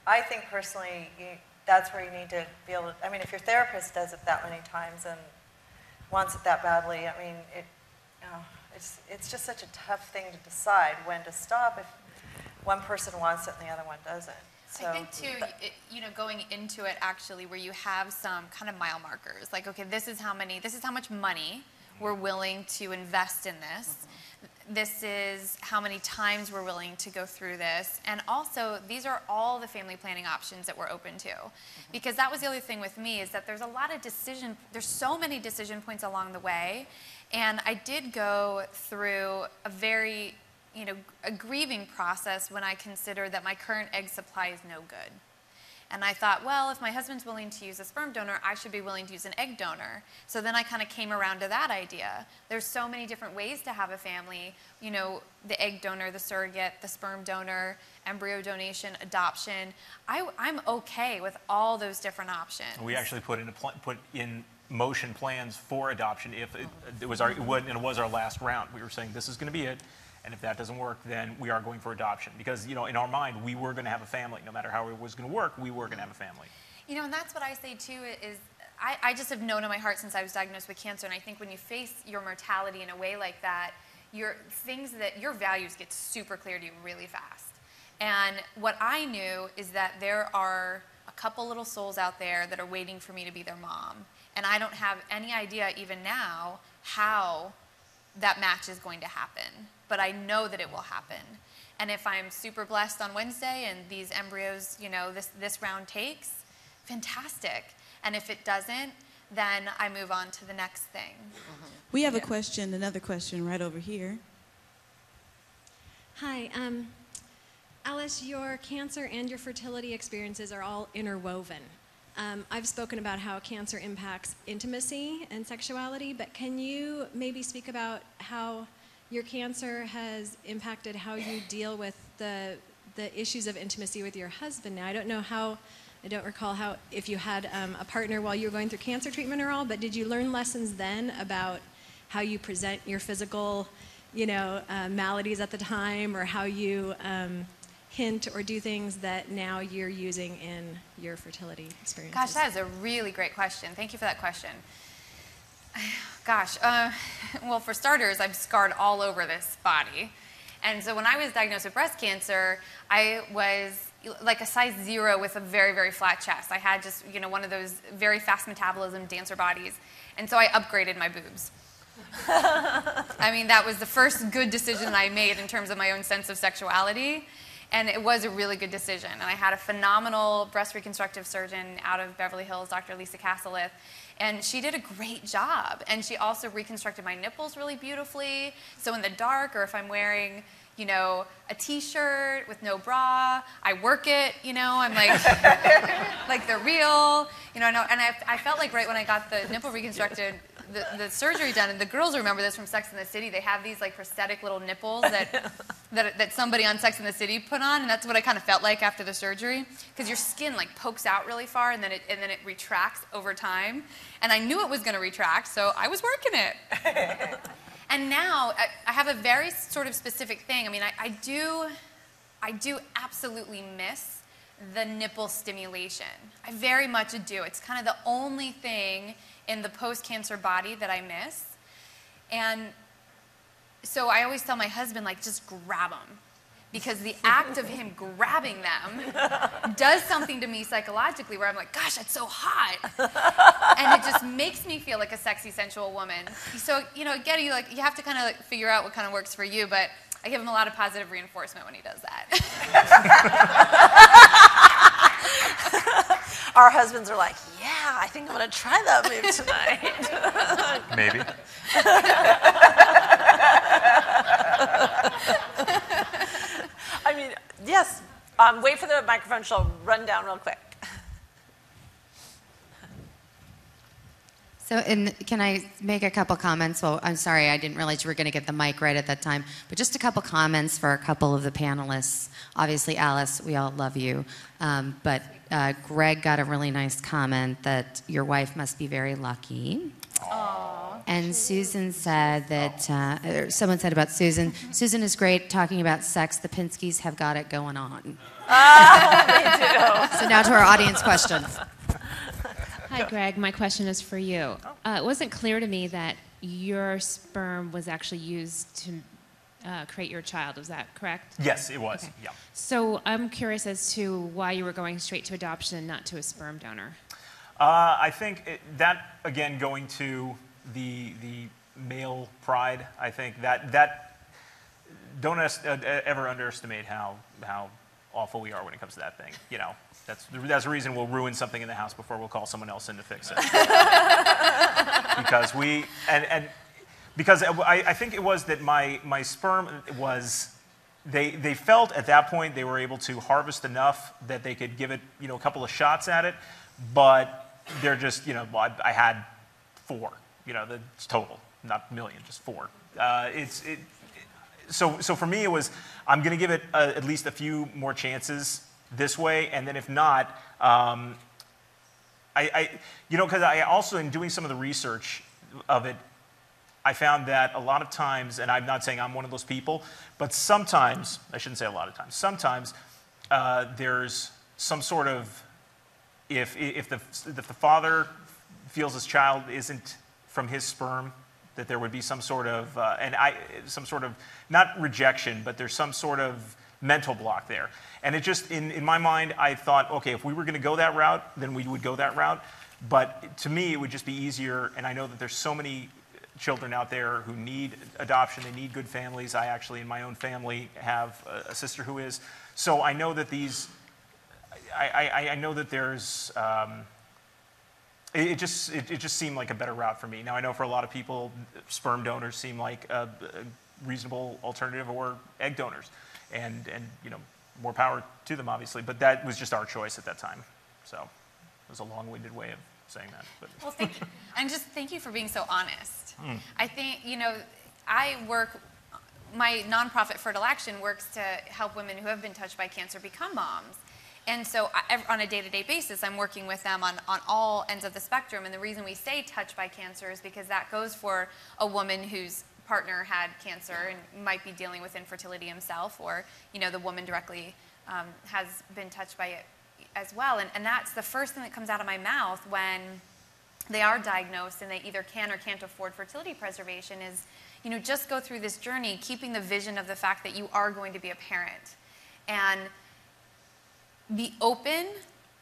I think personally, that's where you need to be able to. I mean, if your therapist does it that many times and wants it that badly, I mean, it's just such a tough thing to decide when to stop if one person wants it and the other one doesn't. So, I think too, going into it actually where you have some kind of mile markers, like, okay, this is how much money we're willing to invest in this. This is how many times we're willing to go through this. And also, these are all the family planning options that we're open to. Because that was the other thing with me, is that there's so many decision points along the way. And I did go through a very, a grieving process when I considered that my current egg supply is no good. And I thought, well, if my husband's willing to use a sperm donor, I should be willing to use an egg donor. So then I kind of came around to that idea. There's so many different ways to have a family, the egg donor, the surrogate, the sperm donor, embryo donation, adoption. I'm okay with all those different options. We actually put in motion plans for adoption if it was our last round. We were saying this is going to be it. And if that doesn't work, then we are going for adoption. Because, in our mind, we were going to have a family. No matter how it was going to work, we were going to have a family. And that's what I say, too, is I just have known in my heart since I was diagnosed with cancer. And I think when you face your mortality in a way like that, your values get super clear to you really fast. And what I knew is that there are a couple little souls out there that are waiting for me to be their mom. And I don't have any idea, even now, how that match is going to happen. But I know that it will happen. And if I'm super blessed on Wednesday and these embryos, this round takes, fantastic. And if it doesn't, then I move on to the next thing. We have a question, another question right over here. Hi, Alice, your cancer and your fertility experiences are all interwoven. I've spoken about how cancer impacts intimacy and sexuality, but can you maybe speak about how your cancer has impacted how you deal with the issues of intimacy with your husband now? I don't recall how, if you had a partner while you were going through cancer treatment or all, but did you learn lessons then about how you present your physical, maladies at the time, or how you hint or do things that now you're using in your fertility experiences? Gosh, that is a really great question. Thank you for that question. Gosh, well, for starters, I'm scarred all over this body. And so when I was diagnosed with breast cancer, I was like a size 0 with a very, very flat chest. I had just, one of those very fast metabolism dancer bodies. And so I upgraded my boobs. I mean, that was the first good decision I made in terms of my own sense of sexuality. And it was a really good decision. And I had a phenomenal breast reconstructive surgeon out of Beverly Hills, Dr. Alice Crisci. And she did a great job. And she also reconstructed my nipples really beautifully. So in the dark, or if I'm wearing, a t-shirt with no bra, I work it, I'm like they're real, and I felt like right when I got the nipple reconstructed, the surgery done, and the girls remember this from Sex and the City, they have these like prosthetic little nipples that somebody on Sex and the City put on, and that's what I kind of felt like after the surgery, because your skin like pokes out really far, and then it retracts over time, and I knew it was going to retract, so I was working it. And now I have a very sort of specific thing. I mean, I do absolutely miss the nipple stimulation. I very much do. It's kind of the only thing in the post-cancer body that I miss. And so I always tell my husband, like, just grab them. Because the act of him grabbing them does something to me psychologically where I'm like, gosh, that's so hot. And it just makes me feel like a sexy, sensual woman. So, again, you have to kind of figure out what kind of works for you, but I give him a lot of positive reinforcement when he does that. Our husbands are like, yeah, I think I'm going to try that move tonight. Maybe. I mean, yes. Wait for the microphone. She'll run down real quick. So, can I make a couple comments? Well, I'm sorry, I didn't realize you were going to get the mic right at that time. But just a couple comments for a couple of the panelists. Obviously, Alice, we all love you. But Greg got a really nice comment that your wife must be very lucky. Aww. And Susan said that, someone said about Susan, Susan is great talking about sex. The Pinskys have got it going on. They do. So now to our audience questions. Hi, Greg. My question is for you. It wasn't clear to me that your sperm was actually used to create your child. Was that correct? Yes, it was. Okay. Yeah. So I'm curious as to why you were going straight to adoption and not to a sperm donor. I think that, again, going to the male pride, I think that don't ever underestimate how awful we are when it comes to that thing. That's the reason we'll ruin something in the house before we'll call someone else in to fix it. Because because I think it was that my sperm was, they felt at that point they were able to harvest enough that they could give it, a couple of shots at it, but they're just, I had 4, the total, not million, just 4. So for me it was, I'm going to give it at least a few more chances this way, and then if not, because I also, in doing some of the research of it, I found that a lot of times, and I'm not saying I'm one of those people, but sometimes, I shouldn't say a lot of times, sometimes there's some sort of, if the father feels his child isn't from his sperm, that there would be some sort of, not rejection, but there's some sort of mental block there. And it just, in my mind, I thought, okay, if we were going to go that route, then we would go that route. But to me, it would just be easier, and I know that there's so many children out there who need adoption, they need good families. I actually, in my own family, have a sister who is. So I know that I know that there's, it just seemed like a better route for me. Now I know for a lot of people, sperm donors seem like a reasonable alternative, or egg donors, and more power to them, obviously. But that was just our choice at that time. So it was a long-winded way of saying that. But. Well, thank you. And just thank you for being so honest. I think, my nonprofit Fertile Action works to help women who have been touched by cancer become moms. And so on a day-to-day basis, I'm working with them on all ends of the spectrum. And the reason we say touched by cancer is because that goes for a woman whose partner had cancer and might be dealing with infertility himself, or the woman directly has been touched by it as well. And that's the first thing that comes out of my mouth when they are diagnosed and they either can or can't afford fertility preservation is, just go through this journey, keeping the vision of the fact that you are going to be a parent. And be open,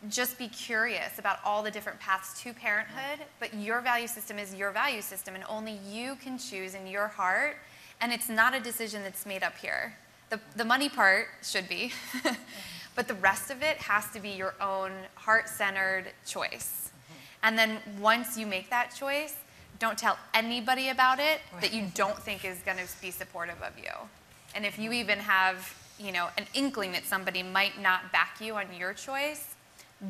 just be curious about all the different paths to parenthood, but your value system is your value system, and only you can choose in your heart, and it's not a decision that's made up here. The money part should be, but the rest of it has to be your own heart-centered choice. And then once you make that choice, don't tell anybody about it that you don't think is going to be supportive of you. And if you even have, an inkling that somebody might not back you on your choice,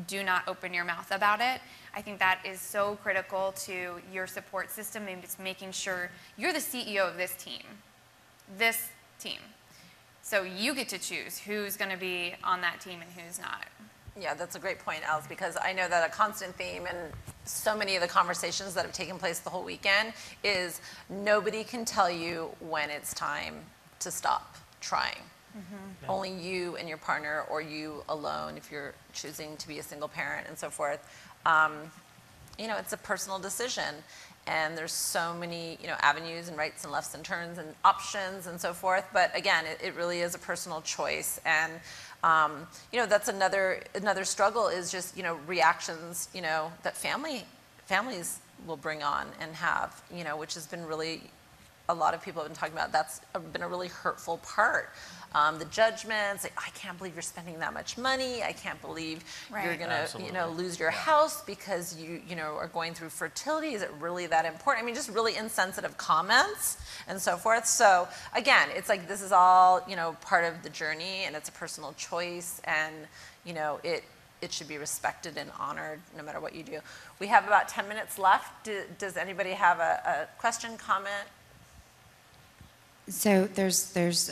do not open your mouth about it. I think that is so critical to your support system, and it's making sure you're the CEO of this team. This team. So you get to choose who's going to be on that team and who's not. Yeah, that's a great point, Alice, because I know that a constant theme in so many of the conversations that have taken place the whole weekend is nobody can tell you when it's time to stop trying. Mm-hmm. Only you and your partner, or you alone if you're choosing to be a single parent and so forth. It's a personal decision. And there's so many, avenues and rights and lefts and turns and options and so forth. But again, it really is a personal choice. And, that's another struggle is just, reactions, that families will bring on and have, which has been really, a lot of people have been talking about, that's been a really hurtful part. The judgments, like, I can't believe you're spending that much money. I can't believe you're going to, lose your house because you are going through fertility. Is it really that important? I mean, just really insensitive comments and so forth. So again, it's like, this is all, part of the journey, and it's a personal choice, and, it should be respected and honored no matter what you do. We have about 10 minutes left. Does anybody have a question, comment? So there's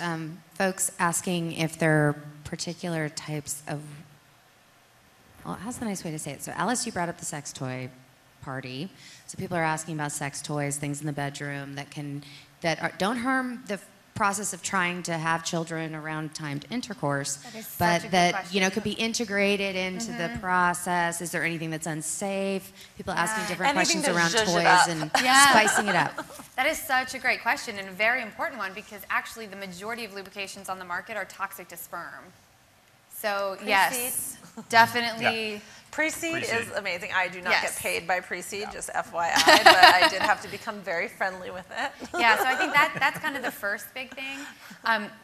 folks asking if there are particular types of, well, how's the nice way to say it? So Alice, you brought up the sex toy party. So people are asking about sex toys, things in the bedroom that don't harm the process of trying to have children around timed intercourse, but that could be integrated into the process. Is there anything that's unsafe? People asking different questions around toys and spicing it up. That is such a great question, and a very important one, because actually the majority of lubrications on the market are toxic to sperm. So yes, definitely. Yeah. Pre-seed is amazing. I do not get paid by Pre-seed, just FYI, but I did have to become very friendly with it. Yeah, so I think that's kind of the first big thing.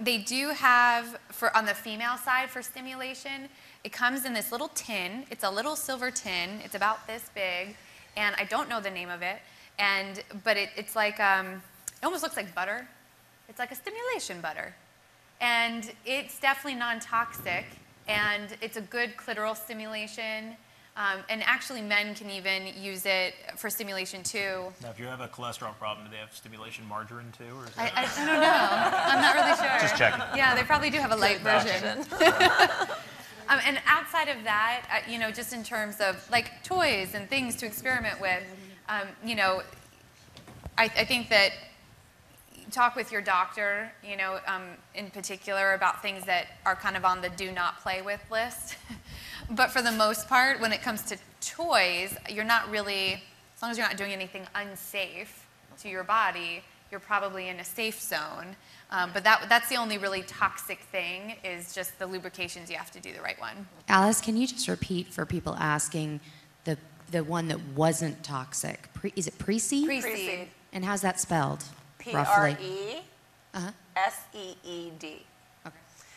They do have, on the female side for stimulation, it comes in this little tin. It's a little silver tin. It's about this big, and I don't know the name of it. But it's like, it almost looks like butter. It's like a stimulation butter. And it's definitely non-toxic. And it's a good clitoral stimulation. And actually, men can even use it for stimulation too. Now, if you have a cholesterol problem, do they have stimulation margarine too? Or is I don't know. I'm not really sure. Just checking. Yeah, they probably do have a light version. And outside of that, just in terms of like toys and things to experiment with, I think that talk with your doctor, in particular about things that are kind of on the do not play with list. But for the most part, when it comes to toys, you're not really, as long as you're not doing anything unsafe to your body, you're probably in a safe zone. But that's the only really toxic thing, is just the lubrications. You have to do the right one. Alice, can you just repeat for people asking the one that wasn't toxic? Is it Pre-seed? Pre-seed. And how's that spelled? Roughly. P-R-E-S-E-E-D. Okay.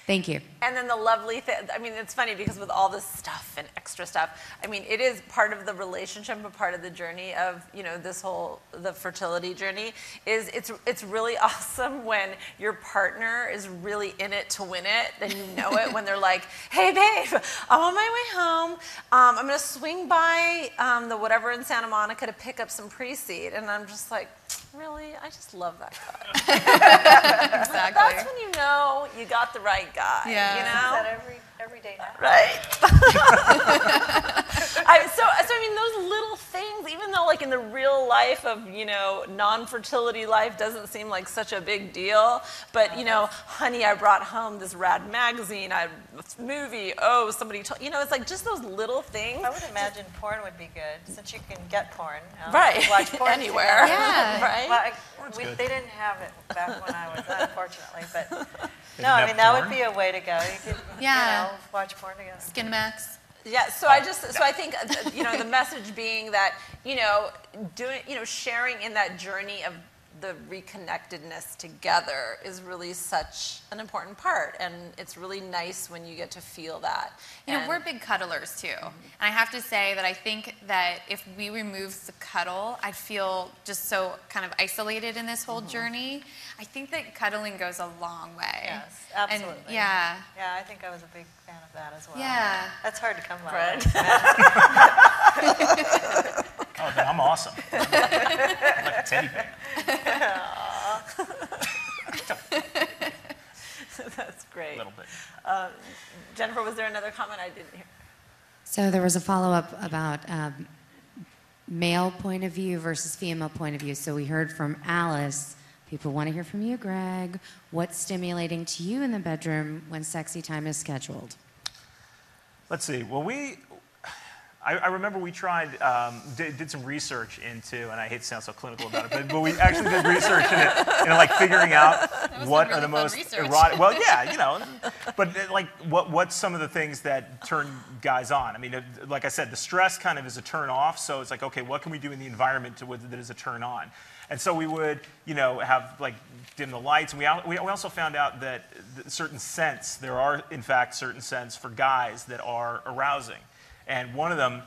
Thank you. And then the lovely thing, I mean, it's funny because with all this stuff and extra stuff, I mean, it is part of the relationship, but part of the journey of, you know, this whole, the fertility journey, is it's really awesome when your partner is really in it to win it, then you know it when they're like, hey babe, I'm on my way home, I'm gonna swing by the whatever in Santa Monica to pick up some pre-seed, and I'm just like, really? I just love that guy. Exactly. That's when you know you got the right guy. Yeah. You Is know? that every day now? Right. So I mean, those little things, even though like in the real life of, you know, non-fertility life doesn't seem like such a big deal, but you know, honey, I brought home this rad magazine, movie, oh, somebody told, you know, it's like just those little things. I would imagine porn would be good, since you can get porn. Right. Watch porn Anywhere. Yeah. Right. Well, they didn't have it back when I was, unfortunately, but They no, I didn't mean, have that would porn? be a way to go. You could, Yeah. you know, watch porn together. Skinemax. Yeah, so I think, you know, the message being that, you know, sharing in that journey of the reconnectedness together is really such an important part, and it's really nice when you get to feel that. You know, we're big cuddlers too. And I have to say that I think that if we remove the cuddle, I'd feel just so kind of isolated in this whole journey. I think that cuddling goes a long way. Yes, absolutely. And, yeah. Yeah, I think I was a big fan of that as well. Yeah. That's hard to come by. Right. Oh, then I'm awesome. I'm like a teddy bear. That's great. A little bit. Jennifer, was there another comment I didn't hear? So there was a follow-up about male point of view versus female point of view. So we heard from Alice. People want to hear from you, Greg. What's stimulating to you in the bedroom when sexy time is scheduled? Let's see. Well, I remember we tried, did some research into, and I hate to sound so clinical about it, but we actually did research in it, like figuring out what are the most erotic. Well, yeah, you know, but like what's some of the things that turn guys on? I mean, like I said, the stress kind of is a turn off. So it's like, okay, what can we do in the environment that is a turn on? And so we would, you know, have like dim the lights, and we also found out that certain scents, there are in fact certain scents for guys that are arousing. And one of them,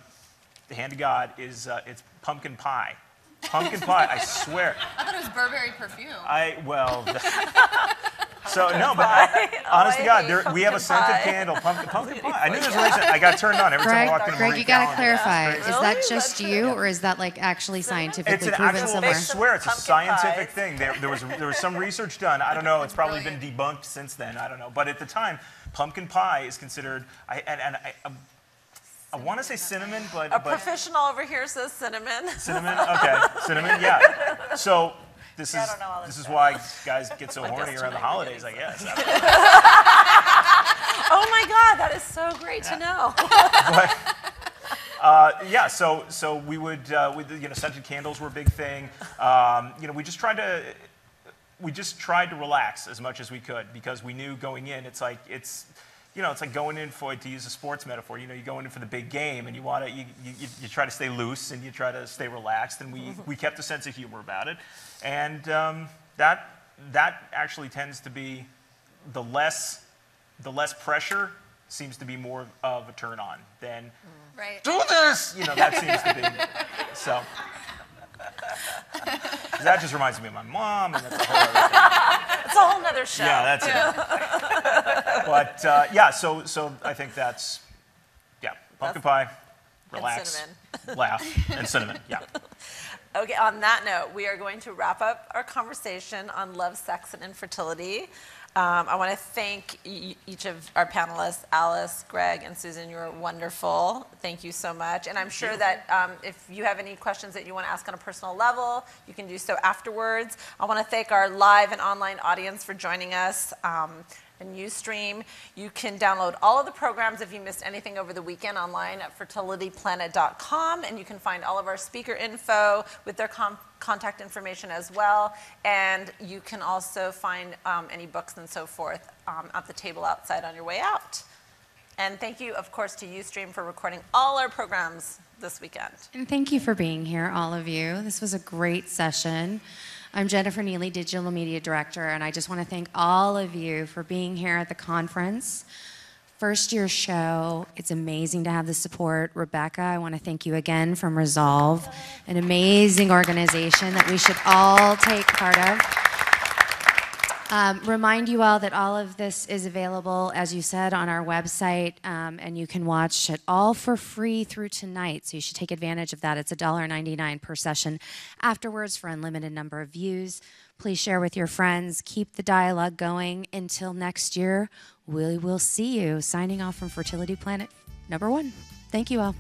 the hand of God, is it's pumpkin pie. Pumpkin pie, I swear. I thought it was Burberry perfume. So no, but honest to God, we have a scented candle, pumpkin pie. I knew there was a reason. I got turned on every time I walked in. Greg, you got to clarify. Really? Is that just you, or is that like actually scientifically It's an proven actual, somewhere? I swear, it's a Pumpkin scientific pies. thing. There was some research done. I don't know. It's probably been debunked since then. I don't know. But at the time, pumpkin pie is considered. I want to say cinnamon, but A professional over here says cinnamon. cinnamon. Okay, cinnamon. Yeah. So this Yeah, I don't know all is this why guys get so horny around the holidays, I guess. Oh my God, that is so great to know. Yeah, so we would, you know, scented candles were a big thing. You know, we just tried to relax as much as we could, because we knew going in, it's like going in for, to use a sports metaphor, you know, you go in for the big game, and you try to stay loose and you try to stay relaxed, and we kept a sense of humor about it, and that actually tends to be the less pressure seems to be more of a turn on than do this, you know, that seems to be so. That just reminds me of my mom, and that's a whole other thing. It's a whole nother show. Yeah, that's it. But yeah, so I think that's pumpkin pie, relax, cinnamon. laugh, and cinnamon. Yeah. Okay, on that note, we are going to wrap up our conversation on love, sex, and infertility. I want to thank each of our panelists, Alice, Greg, and Susan. You were wonderful. Thank you so much. And I'm sure that if you have any questions that you want to ask on a personal level, you can do so afterwards. I want to thank our live and online audience for joining us. And Ustream. You can download all of the programs if you missed anything over the weekend online at fertilityplanit.com, and you can find all of our speaker info with their contact information as well. And you can also find any books and so forth at the table outside on your way out. And thank you, of course, to Ustream for recording all our programs this weekend. And thank you for being here, all of you. This was a great session. I'm Jennifer Neely, Digital Media Director, and I just want to thank all of you for being here at the conference. First year show, it's amazing to have the support. Rebecca, I want to thank you again from Resolve, an amazing organization that we should all take part of. Remind you all that all of this is available, as you said, on our website, and you can watch it all for free through tonight, so you should take advantage of that. It's $1.99 per session afterwards for unlimited number of views. Please share with your friends. Keep the dialogue going. Until next year, we will see you. Signing off from Fertility Planet #1. Thank you all.